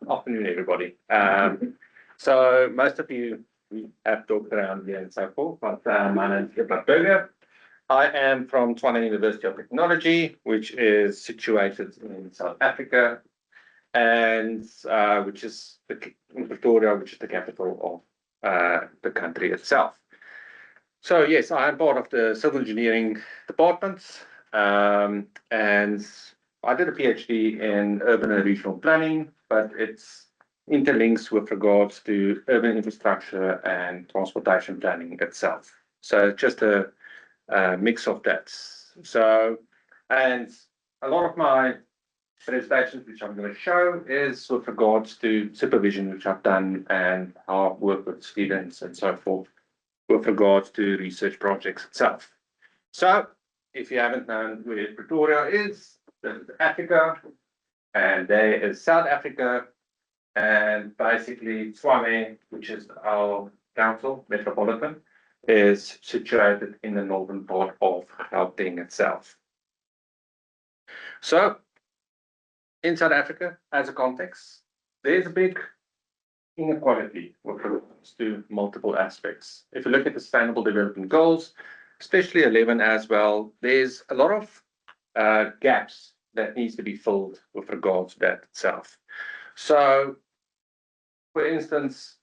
Afternoon, everybody. So most of you we have talked around here and so forth, but my name is Everardt. I am from Tshwane University of Technology, which is situated in South Africa, and which is in Pretoria, which is the capital of the country itself. So yes, I am part of the civil engineering department, and I did a PhD in urban and regional planning, but it's interlinks with regards to urban infrastructure and transportation planning itself. So just a mix of that. So, and a lot of my presentations, which I'm going to show, is with regards to supervision, which I've done, and how I've worked with students and so forth, with regards to research projects itself. So, if you haven't known where Pretoria is, this is Africa, and there is South Africa, and basically Tshwane, which is our council, metropolitan, is situated in the northern part of Gauteng itself. So, in South Africa, as a context, there's a big inequality with regards to multiple aspects. If you look at the Sustainable Development Goals, especially 11 as well, there's a lot of gaps that needs to be filled with regards to that itself. So, for instance,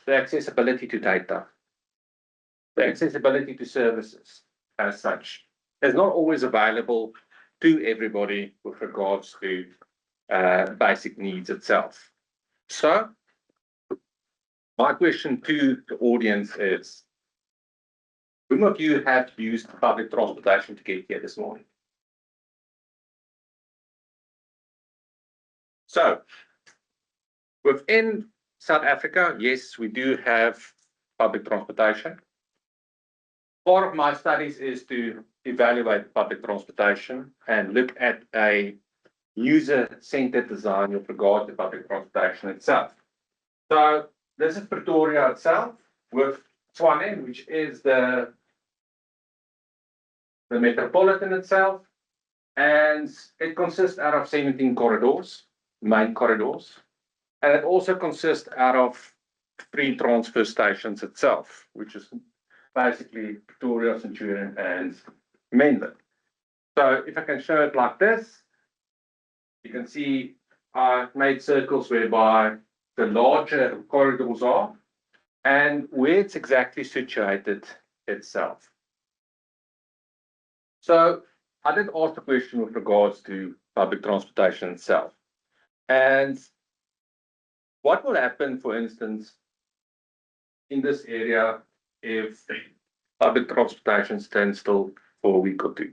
the accessibility to data, the accessibility to services as such, is not always available to everybody with regards to basic needs itself. So, my question to the audience is, who of you have used public transportation to get here this morning? So, within South Africa, yes, we do have public transportation. Part of my studies is to evaluate public transportation and look at a user-centered design with regard to public transportation itself. So, this is Pretoria itself with Tshwane, which is the metropolitan itself, and it consists out of 17 corridors, main corridors, and it also consists out of 3 transfer stations itself, which is basically Pretoria, Centurion, and Menlyn. So if I can show it like this, you can see I've made circles whereby the larger corridors are and where it's exactly situated itself. So I did ask the question with regards to public transportation itself. And what will happen, for instance, in this area if public transportation stands still for a week or two?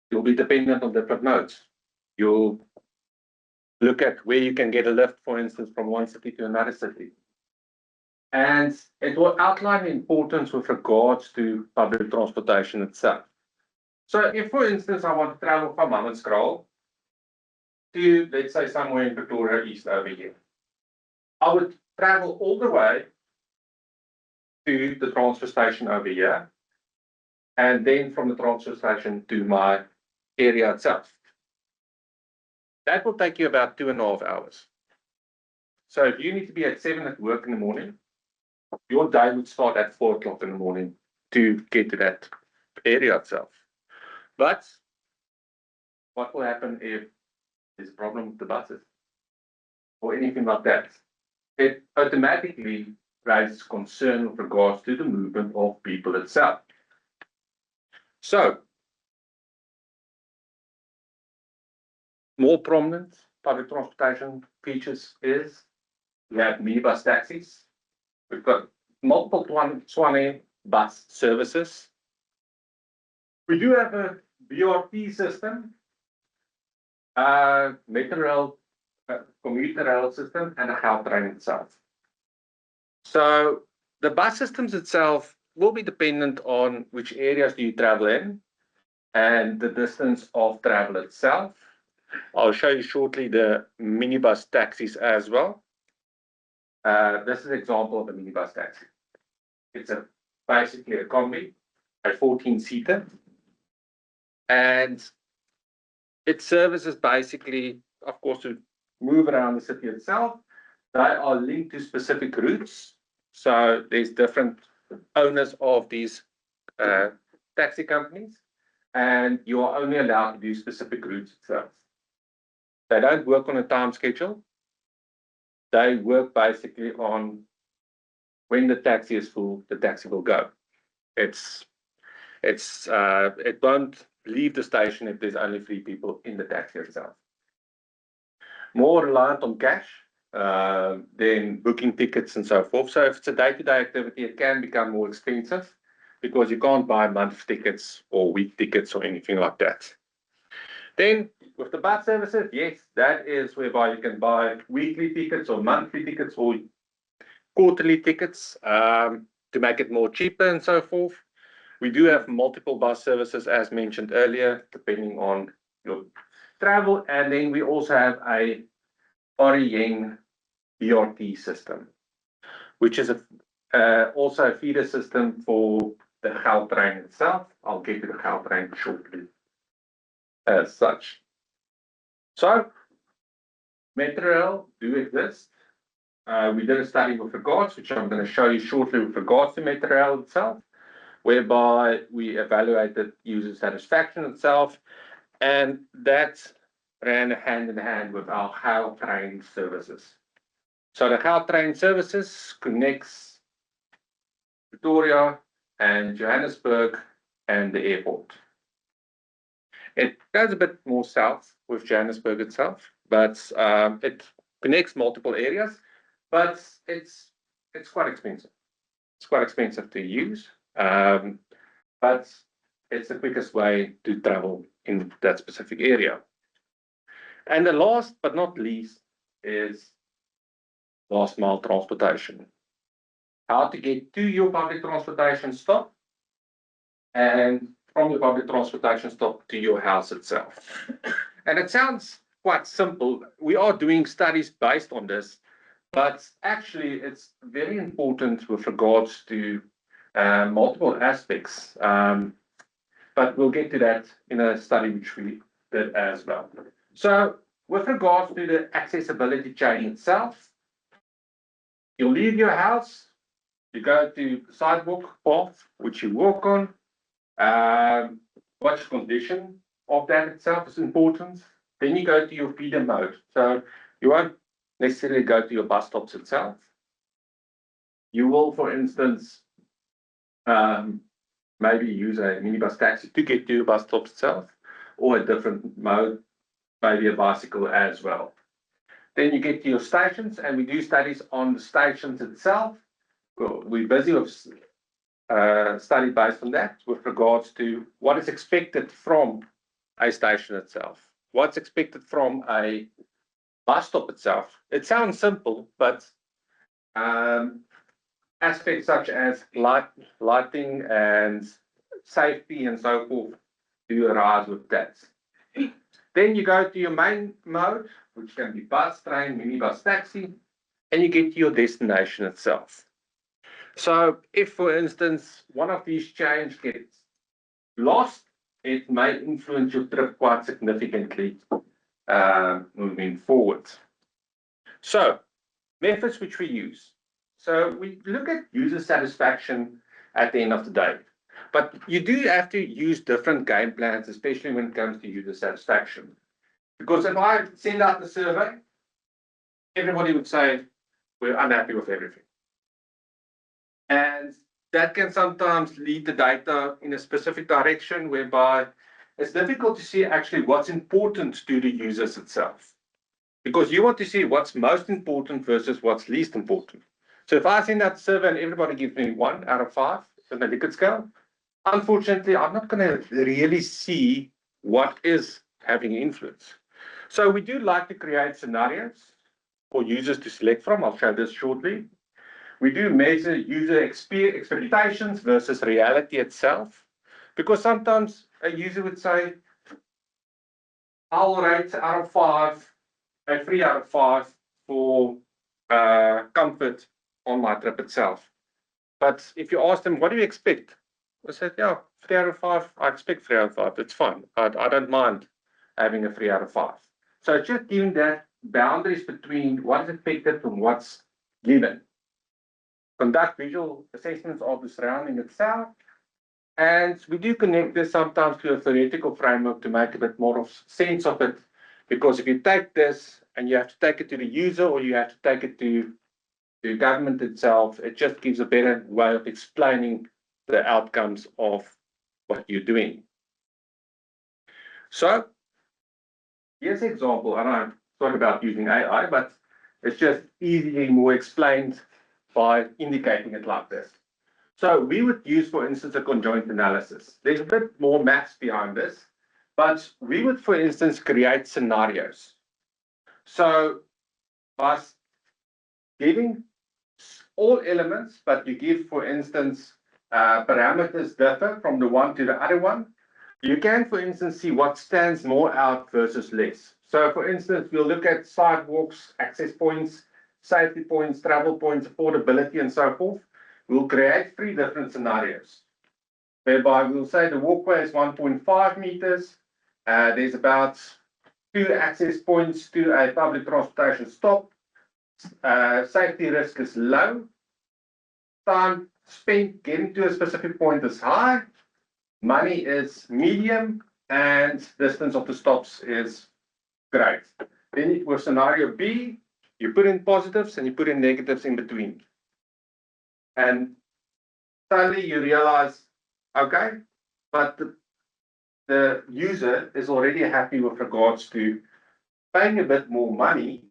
You'll be dependent on different modes. You'll look at where you can get a lift, for instance, from one city to another city. And it will outline the importance with regards to public transportation itself. So if, for instance, I want to travel from Hammanskraal to, let's say, somewhere in Pretoria East over here, I would travel all the way to the transfer station over here, and then from the transfer station to my area itself. That will take you about 2.5 hours. So if you need to be at 7 at work in the morning, your day would start at 4 o'clock in the morning to get to that area itself. But what will happen if there's a problem with the buses or anything like that? It automatically raises concern with regards to the movement of people itself. So, more prominent public transportation features is we have minibus taxis. We've got multiple Tshwane bus services. We do have a BRT system, metro rail, commuter rail system, and a Gautrain itself. So the bus systems itself will be dependent on which areas do you travel in and the distance of travel itself. I'll show you shortly the minibus taxis as well. This is an example of a minibus taxi. It's basically a combi, a 14-seater. And its services basically, of course, to move around the city itself. They are linked to specific routes. So there's different owners of these taxi companies, and you are only allowed to do specific routes itself. They don't work on a time schedule. They work basically on when the taxi is full, the taxi will go. It won't leave the station if there's only 3 people in the taxi itself. More reliant on cash than booking tickets and so forth. So if it's a day-to-day activity, it can become more expensive because you can't buy month tickets or week tickets or anything like that. Then with the bus services, yes, that is whereby you can buy weekly tickets or monthly tickets or quarterly tickets to make it more cheaper and so forth. We do have multiple bus services, as mentioned earlier, depending on your travel. And then we also have a Orient BRT system, which is also a feeder system for the Gautrain itself. I'll get to the Gautrain shortly as such. So, Metrorail do exist. We did a study with regards, which I'm going to show you shortly with regards to Metrorail itself, whereby we evaluated user satisfaction itself, and that ran hand in hand with our Gautrain services. So the Gautrain services connects Pretoria and Johannesburg and the airport. It goes a bit more south with Johannesburg itself, but it connects multiple areas, but it's quite expensive. It's quite expensive to use, but it's the quickest way to travel in that specific area. And the last but not least is last mile transportation. How to get to your public transportation stop and from your public transportation stop to your house itself. And it sounds quite simple. We are doing studies based on this, but actually it's very important with regards to multiple aspects. But we'll get to that in a study which we did as well. So with regards to the accessibility chain itself, you leave your house, you go to the sidewalk path, which you walk on. What's the condition of that itself is important. Then you go to your feeder mode. So you won't necessarily go to your bus stops itself. You will, for instance, maybe use a minibus taxi to get to your bus stop itself, or a different mode, maybe a bicycle as well. Then you get to your stations, and we do studies on the stations itself. We're busy with study based on that with regards to what is expected from a station itself, what's expected from a bus stop itself. It sounds simple, but aspects such as lighting and safety and so forth do arise with that. Then you go to your main mode, which can be bus, train, minibus, taxi, and you get to your destination itself. So if, for instance, one of these chains gets lost, it may influence your trip quite significantly moving forward. So methods which we use. So we look at user satisfaction at the end of the day. But you do have to use different game plans, especially when it comes to user satisfaction. Because if I send out the survey, everybody would say, we're unhappy with everything. And that can sometimes lead the data in a specific direction whereby it's difficult to see actually what's important to the users itself. Because you want to see what's most important versus what's least important. So if I send out a survey and everybody gives me 1 out of 5 on the Likert scale, unfortunately, I'm not going to really see what is having influence. So we do like to create scenarios for users to select from. I'll show this shortly. We do measure user expectations versus reality itself, because sometimes a user would say, I'll rate out of 5, a 3 out of 5 for comfort on my trip itself. But if you ask them, what do you expect? I said, yeah, 3 out of 5, I expect 3 out of 5, it's fine. I don't mind having a 3 out of 5. So it's just giving that boundaries between what is expected and what's given. Conduct visual assessments of the surrounding itself. And we do connect this sometimes to a theoretical framework to make a bit more of sense of it. Because if you take this and you have to take it to the user or you have to take it to the government itself, it just gives a better way of explaining the outcomes of what you're doing. So here's an example, and I'm talking about using AI, but it's just easily more explained by indicating it like this. So we would use, for instance, a conjoint analysis. There's a bit more maths behind this, but we would, for instance, create scenarios. So by giving all elements, but you give, for instance, parameters differ from the one to the other one, you can, for instance, see what stands more out versus less. So, for instance, we'll look at sidewalks, access points, safety points, travel points, affordability, and so forth. We'll create 3 different scenarios, whereby we'll say the walkway is 1.5 meters. There's about 2 access points to a public transportation stop. Safety risk is low. Time spent getting to a specific point is high. Money is medium, and distance of the stops is great. Then with scenario B, you put in positives and you put in negatives in between. And suddenly you realize, okay, but the user is already happy with regards to paying a bit more money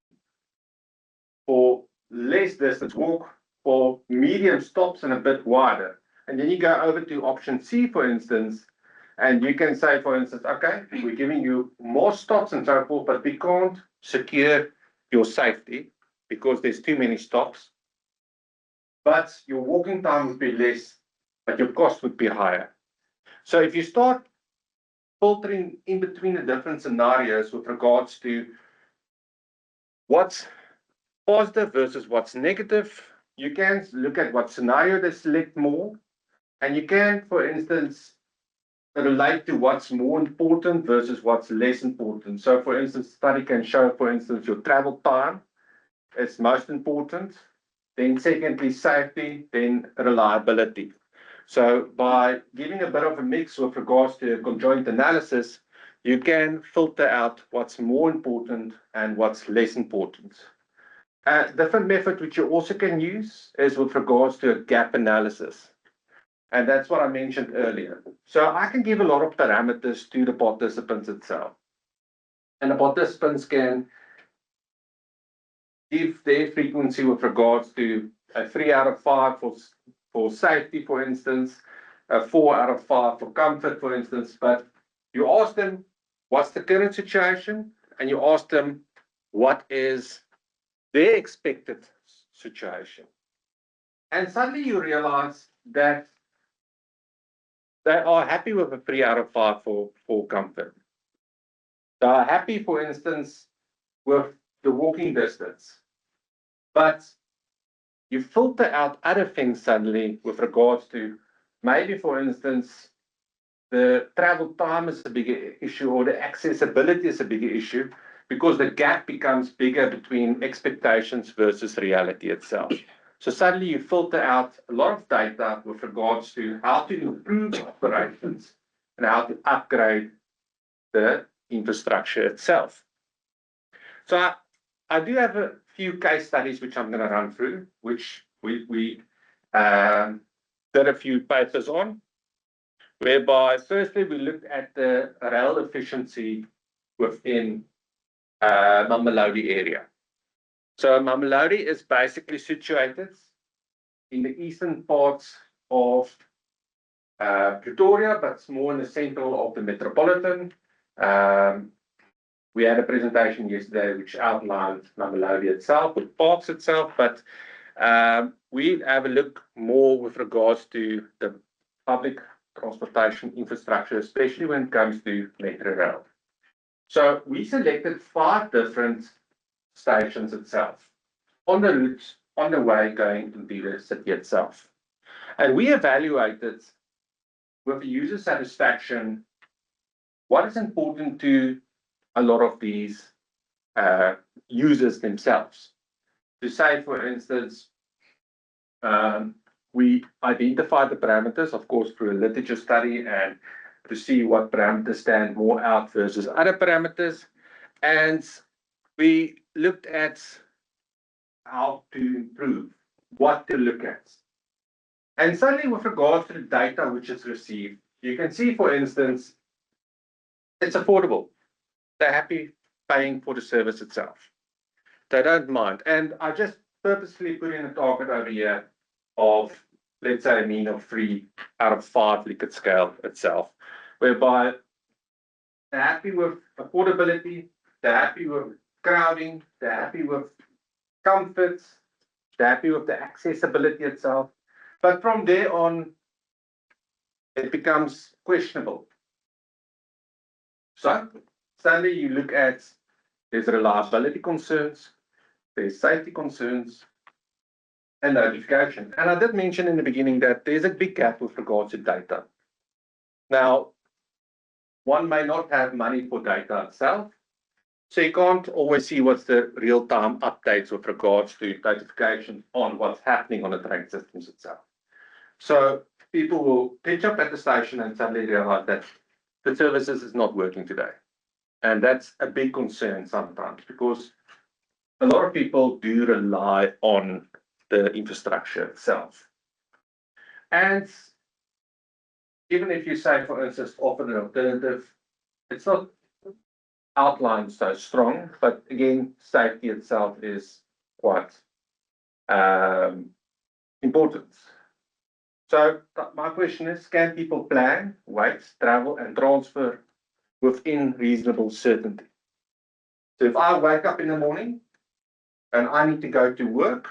for less distance walk, for medium stops and a bit wider. And then you go over to option C, for instance, and you can say, for instance, okay, we're giving you more stops and so forth, but we can't secure your safety because there's too many stops. But your walking time would be less, but your cost would be higher. So if you start filtering in between the different scenarios with regards to what's positive versus what's negative, you can look at what scenario they select more, and you can, for instance, relate to what's more important versus what's less important. So, for instance, study can show, for instance, your travel time is most important, then secondly, safety, then reliability. So by giving a bit of a mix with regards to conjoint analysis, you can filter out what's more important and what's less important. A different method which you also can use is with regards to a gap analysis. And that's what I mentioned earlier. So I can give a lot of parameters to the participants itself. And the participants can give their frequency with regards to a 3 out of 5 for safety, for instance, a 4 out of 5 for comfort, for instance. But you ask them, what's the current situation? And you ask them, what is their expected situation? And suddenly you realize that they are happy with a 3 out of 5 for comfort. They are happy, for instance, with the walking distance. But you filter out other things suddenly with regards to maybe, for instance, the travel time is a bigger issue or the accessibility is a bigger issue because the gap becomes bigger between expectations versus reality itself. So suddenly you filter out a lot of data with regards to how to improve operations and how to upgrade the infrastructure itself. So I do have a few case studies which I'm going to run through, which we did a few papers on, whereby firstly we looked at the rail efficiency within Mamelodi area. So Mamelodi is basically situated in the eastern parts of Pretoria, but it's more in the central of the metropolitan. We had a presentation yesterday which outlined Mamelodi itself, with parks itself, but we have a look more with regards to the public transportation infrastructure, especially when it comes to metro rail. So we selected 5 different stations itself on the routes on the way going into the city itself. And we evaluated with user satisfaction what is important to a lot of these users themselves. To say, for instance, we identify the parameters, of course, through a literature study and to see what parameters stand more out versus other parameters. And we looked at how to improve, what to look at. And certainly with regards to the data which is received, you can see, for instance, it's affordable. They're happy paying for the service itself. They don't mind. And I just purposely put in a target over here of, let's say, a mean of 3 out of 5 Likert scale itself, whereby they're happy with affordability, they're happy with crowding, they're happy with comforts, they're happy with the accessibility itself. But from there on, it becomes questionable. So suddenly you look at, there's reliability concerns, there's safety concerns, and notification. And I did mention in the beginning that there's a big gap with regards to data. Now, one may not have money for data itself, so you can't always see what's the real-time updates with regards to notifications on what's happening on the train systems itself. So people will pitch up at the station and suddenly realize that the services is not working today. And that's a big concern sometimes, because a lot of people do rely on the infrastructure itself. And even if you say, for instance, offer an alternative, it's not outlined so strong, but again, safety itself is quite important. So my question is, can people plan, wait, travel, and transfer within reasonable certainty? So if I wake up in the morning and I need to go to work,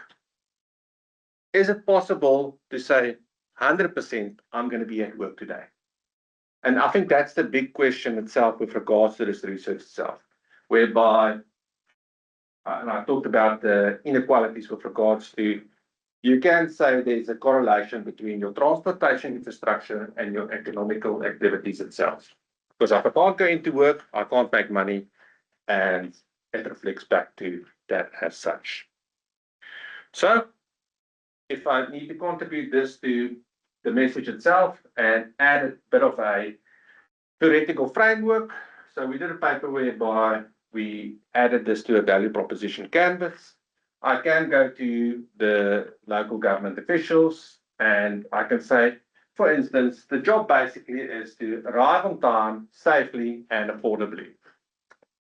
is it possible to say 100% I'm going to be at work today? And I think that's the big question itself with regards to this research itself, whereby, and I talked about the inequalities with regards to, you can say there's a correlation between your transportation infrastructure and your economical activities itself. Because if I can't go into work, I can't make money, and it reflects back to that as such. So if I need to contribute this to the message itself and add a bit of a theoretical framework, so we did a paper whereby we added this to a value proposition canvas. I can go to the local government officials and I can say, for instance, the job basically is to arrive on time, safely and affordably.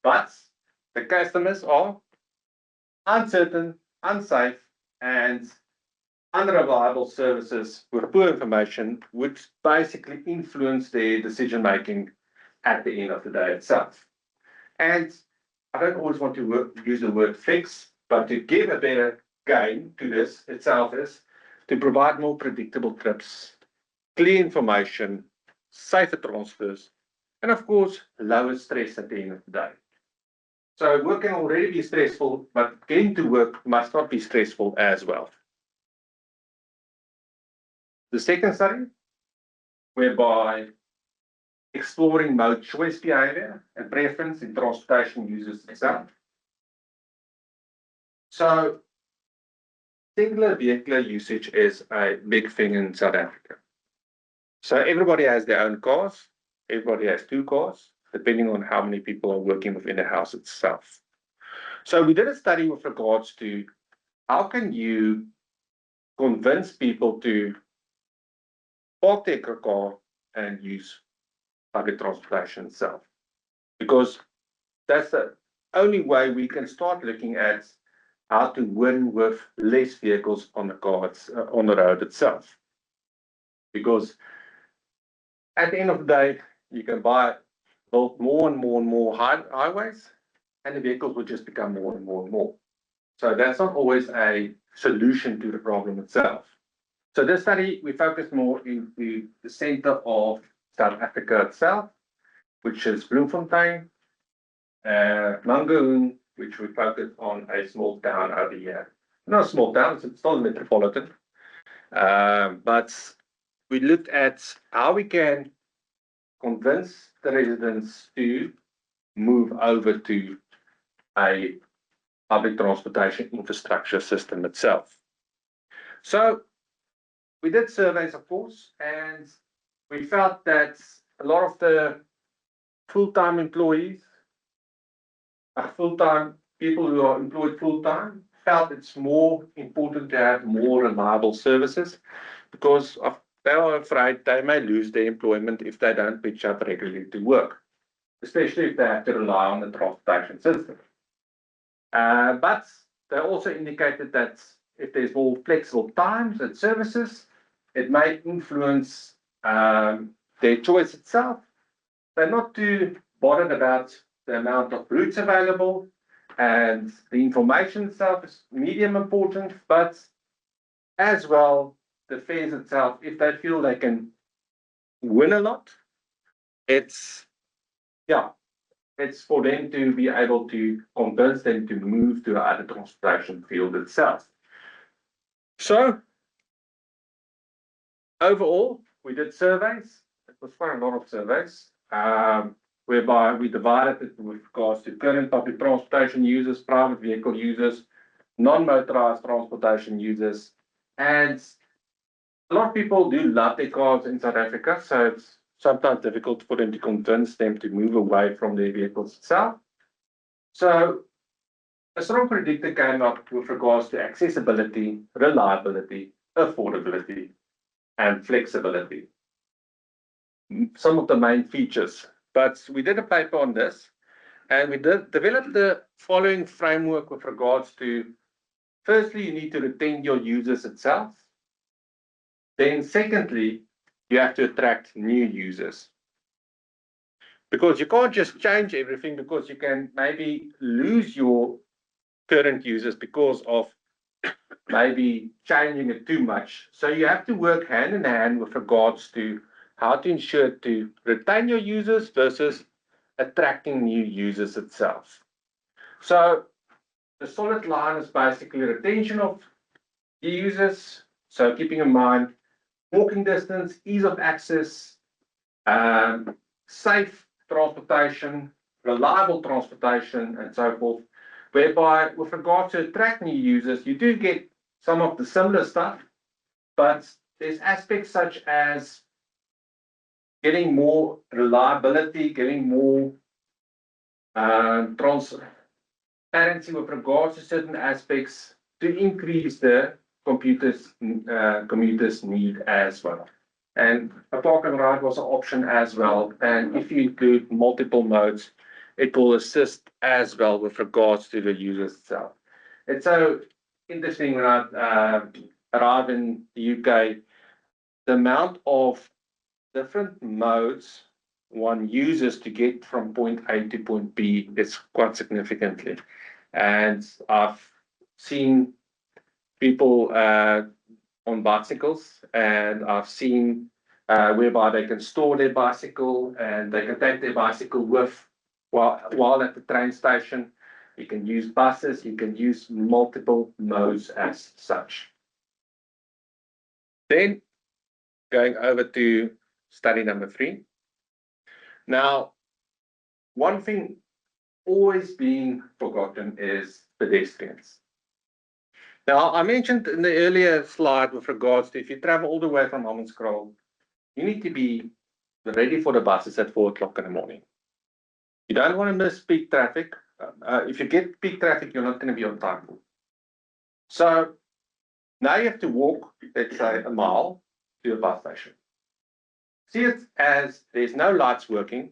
But the customers are uncertain, unsafe, and unreliable services with poor information, which basically influence their decision making at the end of the day itself. And I don't always want to use the word fix, but to give a better gain to this itself is to provide more predictable trips, clear information, safer transfers, and of course, lower stress at the end of the day. So work can already be stressful, but getting to work must not be stressful as well. The second study, whereby exploring mode choice behavior and preference in transportation users itself. So singular vehicular usage is a big thing in South Africa. So everybody has their own cars, everybody has 2 cars, depending on how many people are working within the house itself. So we did a study with regards to how can you convince people to park their car and use public transportation itself, because that's the only way we can start looking at how to win with less vehicles on the on the road itself. Because at the end of the day, you can build more and more and more highways, and the vehicles will just become more and more and more. So that's not always a solution to the problem itself. So this study, we focus more into the center of South Africa itself, which is Bloemfontein, Mangaung, which we focus on a small town over here. Not a small town, it's still a metropolitan. But we looked at how we can convince the residents to move over to a public transportation infrastructure system itself. So we did surveys, of course, and we felt that a lot of the full-time employees, full-time people who are employed full-time, felt it's more important to have more reliable services because they are afraid they may lose their employment if they don't pitch up regularly to work, especially if they have to rely on the transportation system. But they also indicated that if there's more flexible times and services, it may influence their choice itself. They're not too bothered about the amount of routes available, and the information itself is medium important, but as well, the fares itself, if they feel they can win a lot, it's for them to be able to convince them to move to other transportation field itself. So overall, we did surveys. It was quite a lot of surveys, whereby we divided it with regards to current public transportation users, private vehicle users, non-motorized transportation users, and a lot of people do love their cars in South Africa, so it's sometimes difficult for them to convince them to move away from their vehicles itself. So a strong predictor came up with regards to accessibility, reliability, affordability, and flexibility. Some of the main features. But we did a paper on this, and we developed the following framework with regards to, firstly, you need to retain your users itself. Then secondly, you have to attract new users. Because you can't just change everything, because you can maybe lose your current users because of maybe changing it too much. So you have to work hand in hand with regards to how to ensure to retain your users versus attracting new users itself. So the solid line is basically retention of the users. So keeping in mind walking distance, ease of access, safe transportation, reliable transportation, and so forth. Whereby, with regard to attract new users, you do get some of the similar stuff, but there's aspects such as getting more reliability, getting more transparency with regards to certain aspects to increase the commuters' need as well. And a park and ride was an option as well. And if you include multiple modes, it will assist as well with regards to the user itself. It's so interesting when I arrived in the UK, the amount of different modes one uses to get from point A to point B is quite significantly. And I've seen people on bicycles, and I've seen whereby they can store their bicycle and they can take their bicycle with while at the train station. You can use buses, you can use multiple modes as such. Then going over to study number 3. Now, one thing always being forgotten is pedestrians. Now, I mentioned in the earlier slide with regards to if you travel all the way from Hammanskraal, you need to be ready for the buses at 4 o'clock in the morning. You don't want to miss peak traffic. If you get peak traffic, you're not going to be on time. So now you have to walk, let's say, a mile to a bus station. See it as there's no lights working.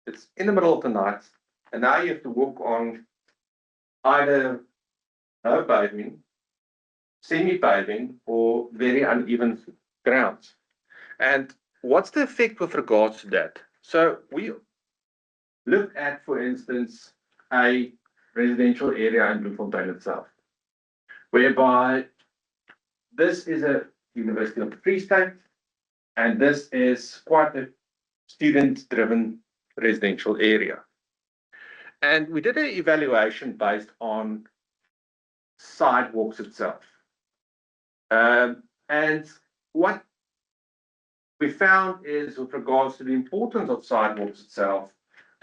It's in the middle of the night, and now you have to walk on either no paving, semi-paving, or very uneven grounds. And what's the effect with regards to that? So we look at, for instance, a residential area in Bloemfontein itself, whereby this is a University of the Free State, and this is quite a student-driven residential area. And we did an evaluation based on sidewalks itself. And what we found is, with regards to the importance of sidewalks itself,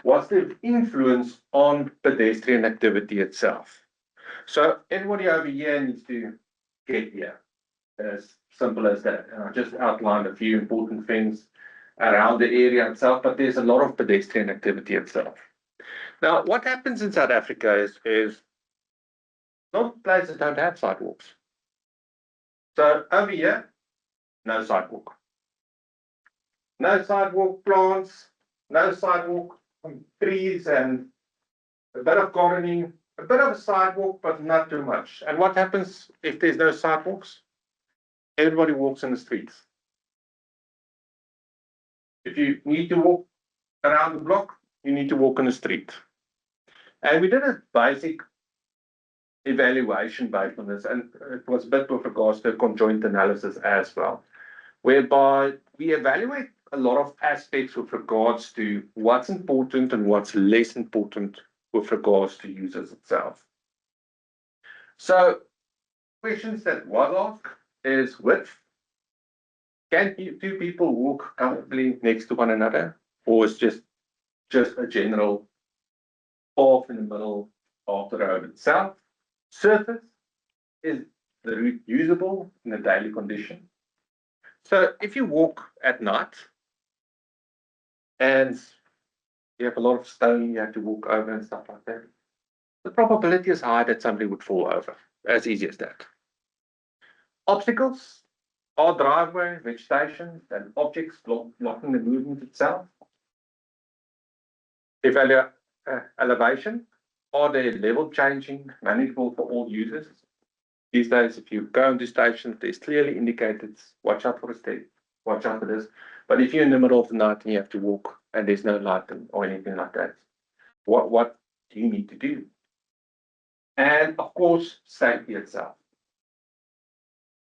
what's the influence on pedestrian activity itself? So everybody over here needs to get here, as simple as that. And I just outlined a few important things around the area itself, but there's a lot of pedestrian activity itself. Now, what happens in South Africa is a lot of places don't have sidewalks. So over here, no sidewalk. No sidewalk plants, no sidewalk trees, and a bit of gardening, a bit of a sidewalk, but not too much. And what happens if there's no sidewalks? Everybody walks in the streets. If you need to walk around the block, you need to walk in the street. And we did a basic evaluation based on this, and it was a bit with regards to conjoint analysis as well, whereby we evaluate a lot of aspects with regards to what's important and what's less important with regards to users itself. So questions that was asked is width. Can two people walk comfortably next to one another, or is just a general path in the middle of the road itself? Surface, is the route usable in a daily condition? So if you walk at night and you have a lot of stone you have to walk over and stuff like that, the probability is high that somebody would fall over, as easy as that. Obstacles are driveway, vegetation, and objects blocking the movement itself. Elevation, are they level changing, manageable for all users? These days, if you go into stations, there's clearly indicated, watch out for a step, watch out for this. But if you're in the middle of the night and you have to walk and there's no light or anything like that, what do you need to do? And of course, safety itself.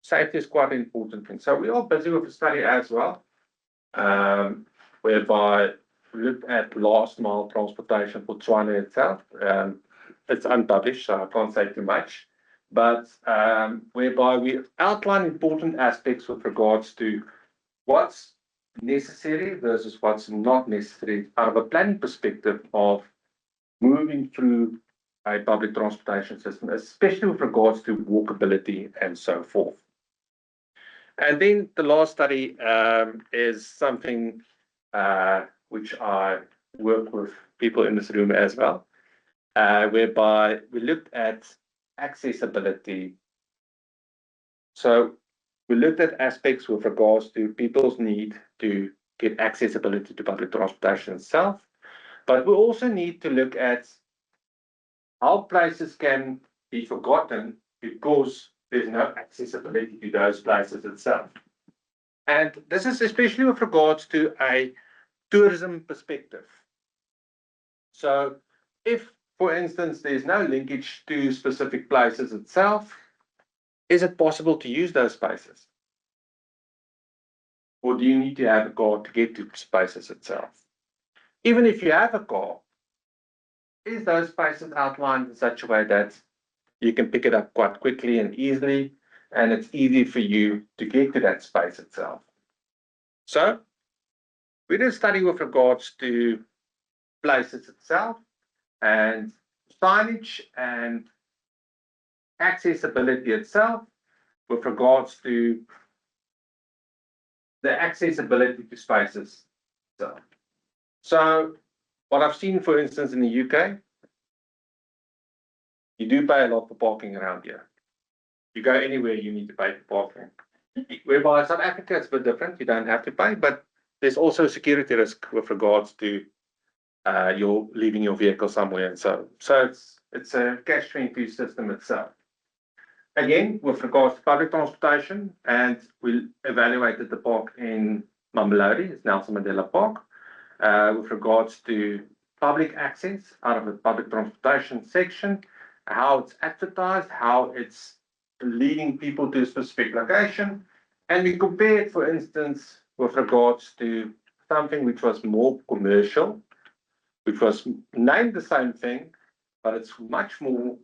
Safety is quite an important thing. So we are busy with a study as well, whereby we looked at last mile transportation for Tshwane itself. It's unpublished, so I can't say too much. But whereby we outline important aspects with regards to what's necessary versus what's not necessary out of a planning perspective of moving through a public transportation system, especially with regards to walkability and so forth. And then the last study is something which I work with people in this room as well, whereby we looked at accessibility. So we looked at aspects with regards to people's need to get accessibility to public transportation itself, but we also need to look at how places can be forgotten because there's no accessibility to those places itself. And this is especially with regards to a tourism perspective. So if, for instance, there's no linkage to specific places itself, is it possible to use those spaces? Or do you need to have a car to get to spaces itself? Even if you have a car, is those spaces outlined in such a way that you can pick it up quite quickly and easily, and it's easy for you to get to that space itself? So we did a study with regards to places itself and signage and accessibility itself with regards to the accessibility to spaces itself. So what I've seen, for instance, in the UK, you do pay a lot for parking around here. You go anywhere, you need to pay for parking. Whereby South Africa, it's a bit different. You don't have to pay, but there's also a security risk with regards to you're leaving your vehicle somewhere, and so it's a catch-22 system itself. Again, with regards to public transportation, and we evaluated the park in Mamelodi, it's Nelson Mandela Park, with regards to public access out of the public transportation section, how it's advertised, how it's leading people to a specific location, and we compared, for instance, with regards to something which was more commercial, which was named the same thing, but it's much more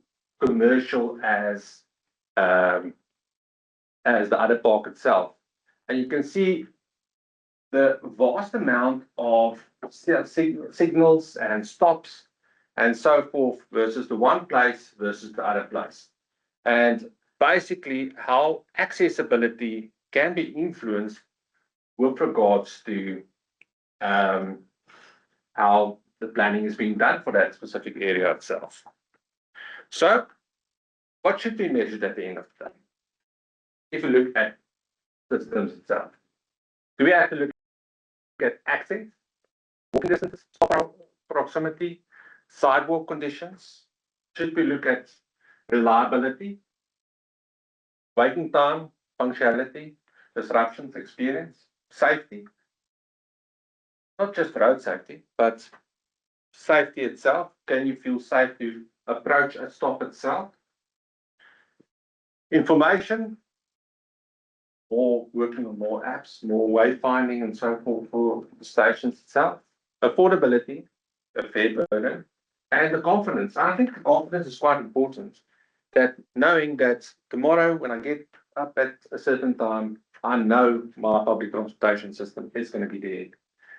commercial as the other park itself. And you can see the vast amount of signals and stops and so forth versus the one place versus the other place. And basically how accessibility can be influenced with regards to how the planning is being done for that specific area itself. So what should be measured at the end of the day? If you look at systems itself, do we have to look at access, walking distance, stop proximity, sidewalk conditions? Should we look at reliability, waiting time, punctuality, disruptions, experience, safety? Not just road safety, but safety itself. Can you feel safe to approach a stop itself? Information, or working on more apps, more wayfinding and so forth for the stations itself. Affordability, a fair burden, and the confidence. I think the confidence is quite important. That knowing that tomorrow when I get up at a certain time, I know my public transportation system is going to be there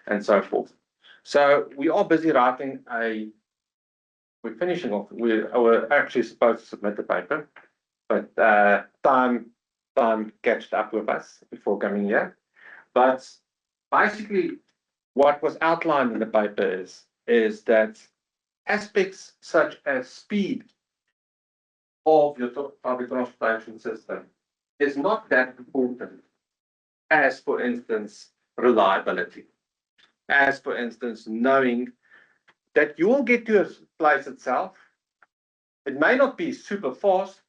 and so forth. So we are busy writing we're finishing off, we're actually supposed to submit the paper, but time catched up with us before coming here. But basically what was outlined in the paper is that aspects such as speed of your public transportation system is not that important as, for instance, reliability. As, for instance, knowing that you will get to a place itself. It may not be super fast,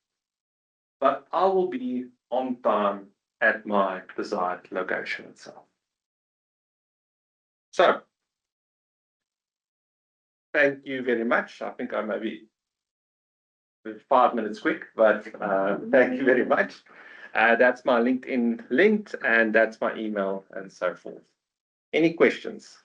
but I will be on time at my desired location itself. So, thank you very much. I think I may be 5 minutes quick, but thank you very much. That's my LinkedIn link, and that's my email and so forth. Any questions?